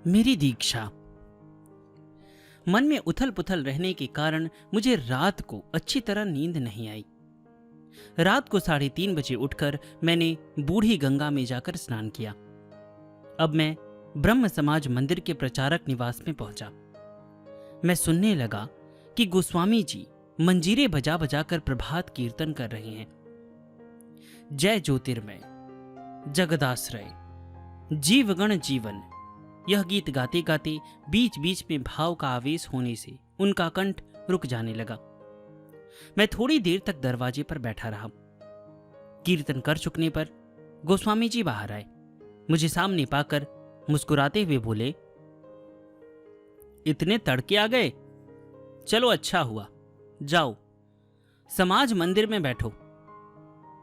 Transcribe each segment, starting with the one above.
मेरी दीक्षा। मन में उथल पुथल रहने के कारण मुझे रात को अच्छी तरह नींद नहीं आई। रात को 3:30 बजे उठकर मैंने बूढ़ी गंगा में जाकर स्नान किया। अब मैं ब्रह्म समाज मंदिर के प्रचारक निवास में पहुंचा। मैं सुनने लगा कि गोस्वामी जी मंजीरे बजा बजा कर प्रभात कीर्तन कर रहे हैं। जय ज्योतिर्मय, जगदाश्रय, जीवगण जीवन, यह गीत गाते गाते बीच बीच में भाव का आवेश होने से उनका कंठ रुक जाने लगा। मैं थोड़ी देर तक दरवाजे पर बैठा रहा। कीर्तन कर चुकने पर गोस्वामी जी बाहर आए। मुझे सामने पाकर मुस्कुराते हुए बोले, इतने तड़के आ गए? चलो अच्छा हुआ, जाओ समाज मंदिर में बैठो,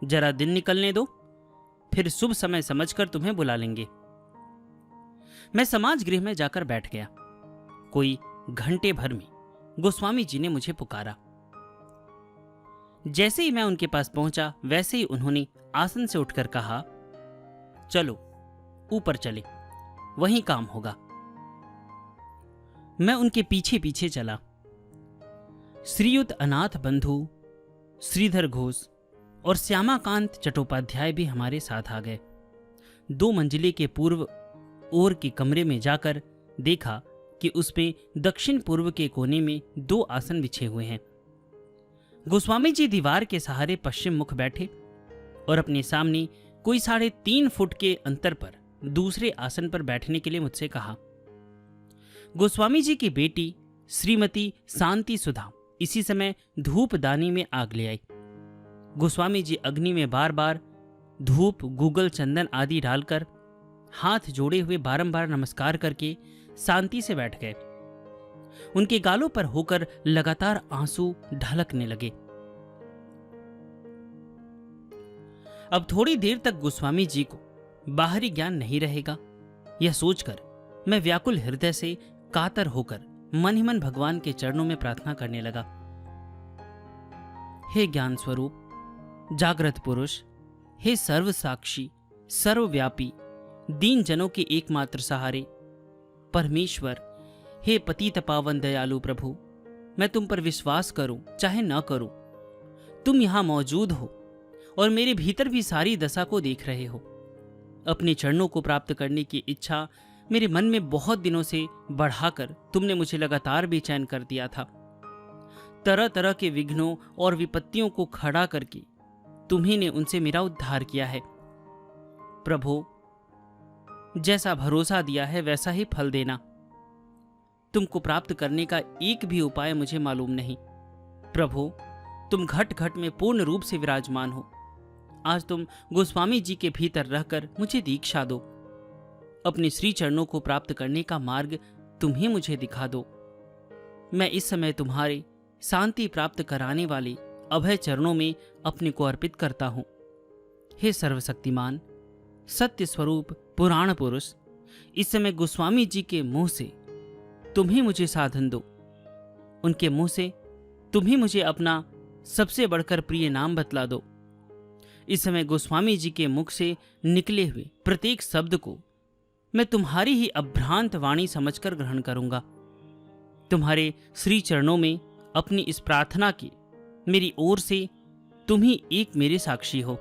जरा दिन निकलने दो, फिर शुभ समय समझकर तुम्हें बुला लेंगे। मैं समाज गृह में जाकर बैठ गया। कोई घंटे भर में गोस्वामी जी ने मुझे पुकारा। जैसे ही मैं उनके पास पहुंचा वैसे ही उन्होंने आसन से उठकर कहा, चलो ऊपर चले, वहीं काम होगा। मैं उनके पीछे पीछे चला। श्रीयुत अनाथ बंधु श्रीधर घोष और श्यामाकांत चट्टोपाध्याय भी हमारे साथ आ गए। 2 मंजिले के पूर्व ओर के कमरे में जाकर देखा कि उसमें दक्षिण पूर्व के कोने में 2 आसन बिछे हुए हैं। गोस्वामी जी दीवार के सहारे पश्चिम मुख बैठे और अपने सामने कोई 3.5 फुट के अंतर पर दूसरे आसन पर बैठने के लिए मुझसे कहा। गोस्वामी जी की बेटी श्रीमती शांति सुधा इसी समय धूपदानी में आग ले आई। गोस्वामी जी अग्नि में बार बार धूप, गूगल, चंदन आदि डालकर हाथ जोड़े हुए बारंबार नमस्कार करके शांति से बैठ गए। उनके गालों पर होकर लगातार आंसू ढलकने लगे। अब थोड़ी देर तक गोस्वामी जी को बाहरी ज्ञान नहीं रहेगा, यह सोचकर मैं व्याकुल हृदय से कातर होकर मन ही मन भगवान के चरणों में प्रार्थना करने लगा। हे ज्ञान स्वरूप, जागृत पुरुष, हे सर्व साक्षी, सर्वव्यापी, दीन जनों के एकमात्र सहारे परमेश्वर, हे पतित पावन दयालु प्रभु, मैं तुम पर विश्वास करूं चाहे न करूं, तुम यहां मौजूद हो और मेरे भीतर भी सारी दशा को देख रहे हो। अपने चरणों को प्राप्त करने की इच्छा मेरे मन में बहुत दिनों से बढ़ाकर तुमने मुझे लगातार बेचैन कर दिया था। तरह तरह के विघ्नों और विपत्तियों को खड़ा करके तुम्ही ने उनसे मेरा उद्धार किया है। प्रभु, जैसा भरोसा दिया है वैसा ही फल देना। तुमको प्राप्त करने का एक भी उपाय मुझे मालूम नहीं। प्रभु, तुम घट घट में पूर्ण रूप से विराजमान हो। आज तुम गोस्वामी जी के भीतर रहकर मुझे दीक्षा दो। अपने श्री चरणों को प्राप्त करने का मार्ग तुम ही मुझे दिखा दो। मैं इस समय तुम्हारे शांति प्राप्त कराने वाले अभय चरणों में अपने को अर्पित करता हूं। हे सर्वशक्तिमान, सत्य स्वरूप, पुराण पुरुष, इस समय गोस्वामी जी के मुंह से तुम ही मुझे साधन दो। उनके मुंह से तुम ही मुझे अपना सबसे बढ़कर प्रिय नाम बतला दो। इस समय गोस्वामी जी के मुख से निकले हुए प्रत्येक शब्द को मैं तुम्हारी ही अभ्रांत वाणी समझकर ग्रहण करूंगा। तुम्हारे श्री चरणों में अपनी इस प्रार्थना की मेरी ओर से तुम ही एक मेरे साक्षी हो।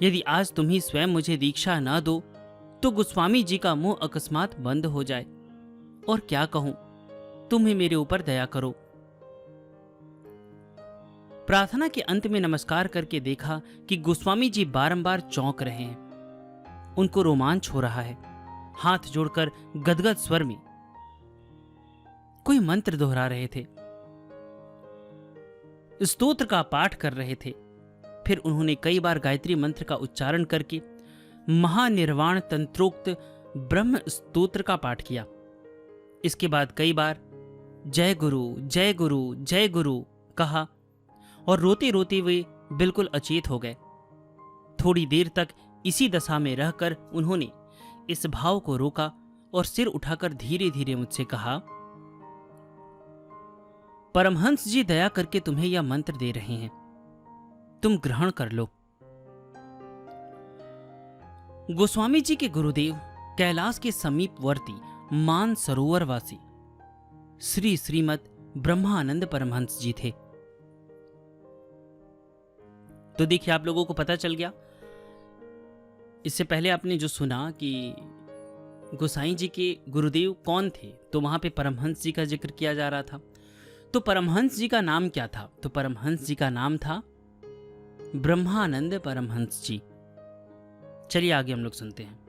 यदि आज तुम ही स्वयं मुझे दीक्षा न दो तो गोस्वामी जी का मुंह अकस्मात बंद हो जाए, और क्या कहूं, तुम ही मेरे ऊपर दया करो। प्रार्थना के अंत में नमस्कार करके देखा कि गोस्वामी जी बारंबार चौंक रहे हैं। उनको रोमांच हो रहा है। हाथ जोड़कर गदगद स्वर में कोई मंत्र दोहरा रहे थे, स्तोत्र का पाठ कर रहे थे। फिर उन्होंने कई बार गायत्री मंत्र का उच्चारण करके महानिर्वाण तंत्रोक्त ब्रह्म स्तोत्र का पाठ किया। इसके बाद कई बार जय गुरु, जय गुरु, जय गुरु कहा और रोते रोते वे बिल्कुल अचेत हो गए। थोड़ी देर तक इसी दशा में रहकर उन्होंने इस भाव को रोका और सिर उठाकर धीरे धीरे मुझसे कहा, परमहंस जी दया करके तुम्हें यह मंत्र दे रहे हैं, तुम ग्रहण कर लो। गोस्वामी जी के गुरुदेव कैलाश के समीपवर्ती मान सरोवरवासी श्री श्रीमद ब्रह्मानंद परमहंस जी थे। तो देखिए, आप लोगों को पता चल गया। इससे पहले आपने जो सुना कि गोसाई जी के गुरुदेव कौन थे, तो वहां पे परमहंस जी का जिक्र किया जा रहा था। तो परमहंस जी का नाम क्या था? तो परमहंस जी का नाम था ब्रह्मानंद परमहंस जी। चलिए आगे हम लोग सुनते हैं।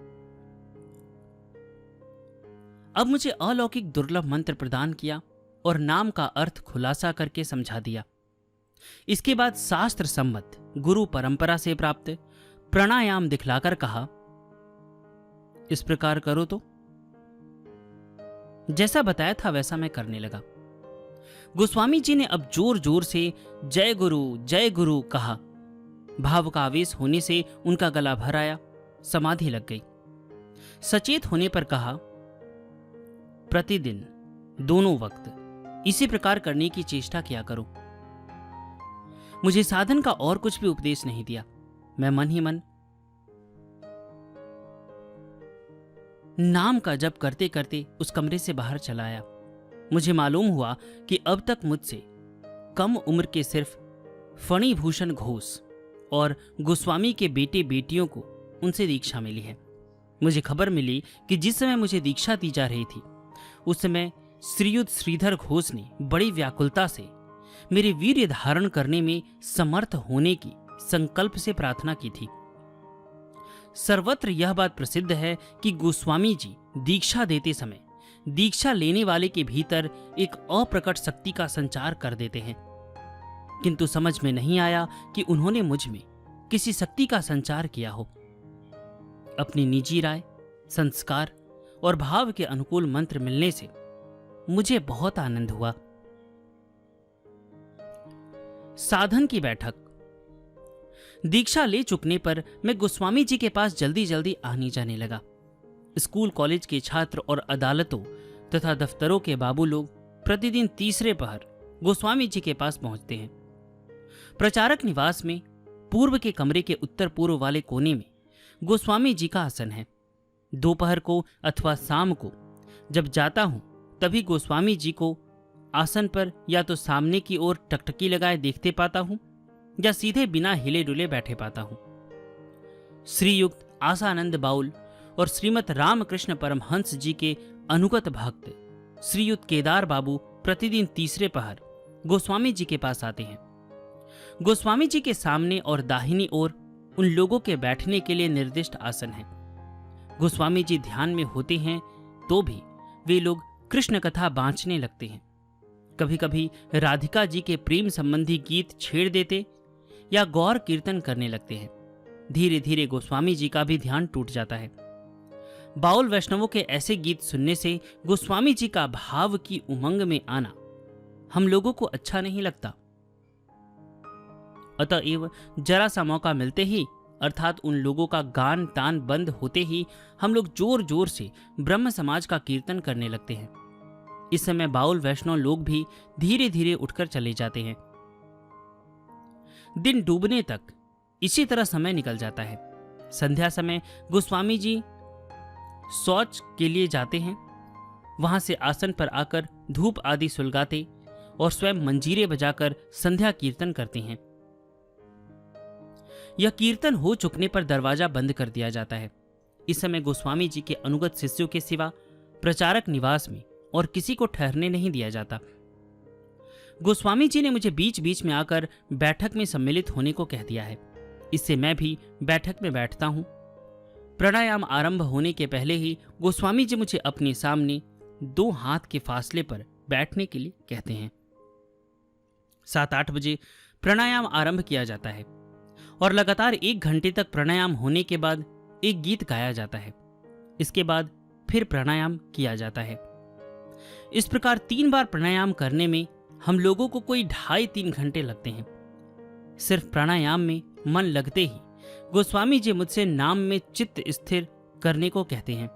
अब मुझे अलौकिक दुर्लभ मंत्र प्रदान किया और नाम का अर्थ खुलासा करके समझा दिया। इसके बाद शास्त्र सम्मत गुरु परंपरा से प्राप्त प्राणायाम दिखलाकर कहा, इस प्रकार करो। तो जैसा बताया था वैसा मैं करने लगा। गोस्वामी जी ने अब जोर जोर से जय गुरु कहा। भाव का आवेश होने से उनका गला भर आया, समाधि लग गई। सचेत होने पर कहा, प्रतिदिन दोनों वक्त इसी प्रकार करने की चेष्टा किया करो। मुझे साधन का और कुछ भी उपदेश नहीं दिया। मैं मन ही मन नाम का जप करते करते उस कमरे से बाहर चला आया। मुझे मालूम हुआ कि अब तक मुझसे कम उम्र के सिर्फ फणिभूषण घोष और गोस्वामी के बेटे बेटियों को उनसे दीक्षा मिली है। मुझे खबर मिली कि जिस समय मुझे दीक्षा दी जा रही थी, उस समय श्रीयुत श्रीधर घोष ने बड़ी व्याकुलता से मेरे वीर्य धारण करने में समर्थ होने की संकल्प से प्रार्थना की थी। सर्वत्र यह बात प्रसिद्ध है कि गोस्वामी जी दीक्षा देते समय दीक्षा लेने वाले के भीतर एक अप्रकट शक्ति का संचार कर देते हैं, किंतु समझ में नहीं आया कि उन्होंने मुझ में किसी शक्ति का संचार किया हो। अपनी निजी राय, संस्कार और भाव के अनुकूल मंत्र मिलने से मुझे बहुत आनंद हुआ। साधन की बैठक। दीक्षा ले चुकने पर मैं गोस्वामी जी के पास जल्दी जल्दी आने जाने लगा। स्कूल कॉलेज के छात्र और अदालतों तथा दफ्तरों के बाबू लोग प्रतिदिन तीसरे पहर गोस्वामी जी के पास पहुंचते हैं। प्रचारक निवास में पूर्व के कमरे के उत्तर पूर्व वाले कोने में गोस्वामी जी का आसन है। दोपहर को अथवा शाम को जब जाता हूं, तभी गोस्वामी जी को आसन पर या तो सामने की ओर टकटकी लगाए देखते पाता हूं या सीधे बिना हिले डुले बैठे पाता हूं। श्रीयुक्त आसानंद बाउल और श्रीमत रामकृष्ण परमहंस जी के अनुगत भक्त श्रीयुक्त केदार बाबू प्रतिदिन तीसरे पहर गोस्वामी जी के पास आते हैं। गोस्वामी जी के सामने और दाहिनी ओर उन लोगों के बैठने के लिए निर्दिष्ट आसन है। गोस्वामी जी ध्यान में होते हैं तो भी वे लोग कृष्ण कथा बांचने लगते हैं। कभी कभी राधिका जी के प्रेम संबंधी गीत छेड़ देते या गौर कीर्तन करने लगते हैं। धीरे धीरे गोस्वामी जी का भी ध्यान टूट जाता है। बाउल वैष्णवों के ऐसे गीत सुनने से गोस्वामी जी का भाव की उमंग में आना हम लोगों को अच्छा नहीं लगता। अतएव जरा सा मौका मिलते ही, अर्थात उन लोगों का गान तान बंद होते ही, हम लोग जोर जोर से ब्रह्म समाज का कीर्तन करने लगते हैं। इस समय बाउल वैष्णव लोग भी धीरे धीरे उठकर चले जाते हैं। दिन डूबने तक इसी तरह समय निकल जाता है। संध्या समय गोस्वामी जी शौच के लिए जाते हैं। वहां से आसन पर आकर धूप आदि सुलगाते और स्वयं मंजीरे बजाकर संध्या कीर्तन करते हैं। यह कीर्तन हो चुकने पर दरवाजा बंद कर दिया जाता है। इस समय गोस्वामी जी के अनुगत शिष्यों के सिवा प्रचारक निवास में और किसी को ठहरने नहीं दिया जाता। गोस्वामी जी ने मुझे बीच बीच में आकर बैठक में सम्मिलित होने को कह दिया है। इससे मैं भी बैठक में बैठता हूं। प्राणायाम आरंभ होने के पहले ही गोस्वामी जी मुझे अपने सामने 2 हाथ के फासले पर बैठने के लिए कहते हैं। 7-8 बजे प्राणायाम आरंभ किया जाता है और लगातार 1 घंटे तक प्राणायाम होने के बाद एक गीत गाया जाता है। इसके बाद फिर प्राणायाम किया जाता है। इस प्रकार 3 बार प्राणायाम करने में हम लोगों को कोई 2.5-3 घंटे लगते हैं। सिर्फ प्राणायाम में मन लगते ही गोस्वामी जी मुझसे नाम में चित्त स्थिर करने को कहते हैं।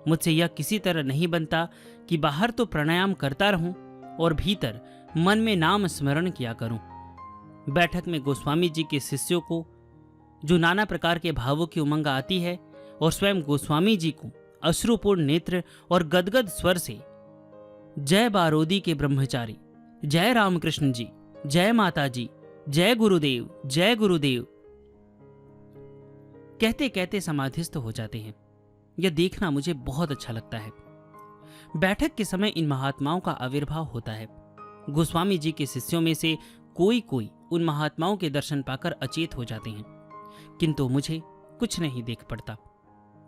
मुझसे यह किसी तरह नहीं बनता कि बाहर तो प्राणायाम करता रहूं और भीतर मन में नाम स्मरण किया करूं। बैठक में गोस्वामी जी के शिष्यों को जो नाना प्रकार के भावों की उमंग आती है और स्वयं गोस्वामी जी को अश्रुपूर्ण नेत्र और गदगद स्वर से, जय बारोदी के ब्रह्मचारी, जय रामकृष्ण जी, जय माता जी, जय गुरुदेव, जय गुरुदेव कहते कहते समाधिस्थ हो जाते हैं। यह देखना मुझे बहुत अच्छा लगता है। बैठक के समय इन महात्माओं का आविर्भाव होता है। गोस्वामी जी के शिष्यों में से कोई कोई उन महात्माओं के दर्शन पाकर अचेत हो जाते हैं, किंतु मुझे कुछ नहीं देख पड़ता।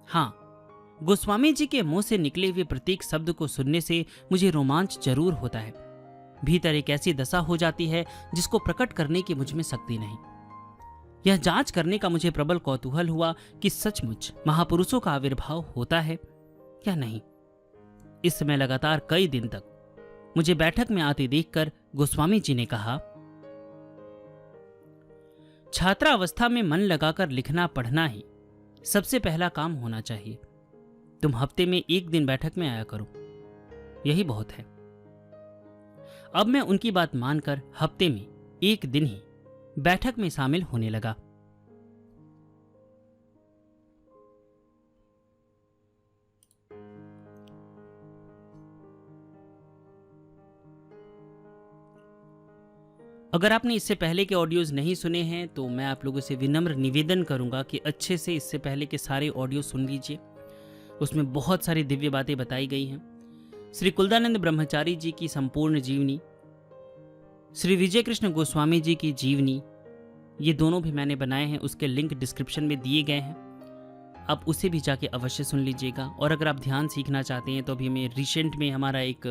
हाँ, गोस्वामी जी के मुंह से निकले हुए प्रत्येक शब्द को सुनने से मुझे रोमांच जरूर होता है। भीतर एक ऐसी दशा हो जाती है जिसको प्रकट करने की मुझ में शक्ति नहीं। यह जांच करने का मुझे प्रबल कौतूहल हुआ कि सचमुच महापुरुषों का आविर्भाव होता है या नहीं। इस समय लगातार कई दिन तक मुझे बैठक में आते देखकर गोस्वामी जी ने कहा, छात्रावस्था में मन लगाकर लिखना पढ़ना ही सबसे पहला काम होना चाहिए। तुम हफ्ते में एक दिन बैठक में आया करो, यही बहुत है। अब मैं उनकी बात मानकर हफ्ते में एक दिन ही बैठक में शामिल होने लगा। अगर आपने इससे पहले के ऑडियोज नहीं सुने हैं तो मैं आप लोगों से विनम्र निवेदन करूंगा कि अच्छे से इससे पहले के सारे ऑडियो सुन लीजिए। उसमें बहुत सारी दिव्य बातें बताई गई हैं। श्री कुलदानंद ब्रह्मचारी जी की संपूर्ण जीवनी, श्री विजय कृष्ण गोस्वामी जी की जीवनी, ये दोनों भी मैंने बनाए हैं। उसके लिंक डिस्क्रिप्शन में दिए गए हैं, आप उसे भी जाके अवश्य सुन लीजिएगा। और अगर आप ध्यान सीखना चाहते हैं तो अभी हमें रिसेंट में हमारा एक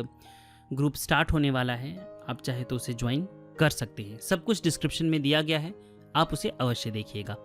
ग्रुप स्टार्ट होने वाला है, आप चाहे तो उसे ज्वाइन कर सकते हैं। सब कुछ डिस्क्रिप्शन में दिया गया है, आप उसे अवश्य देखिएगा।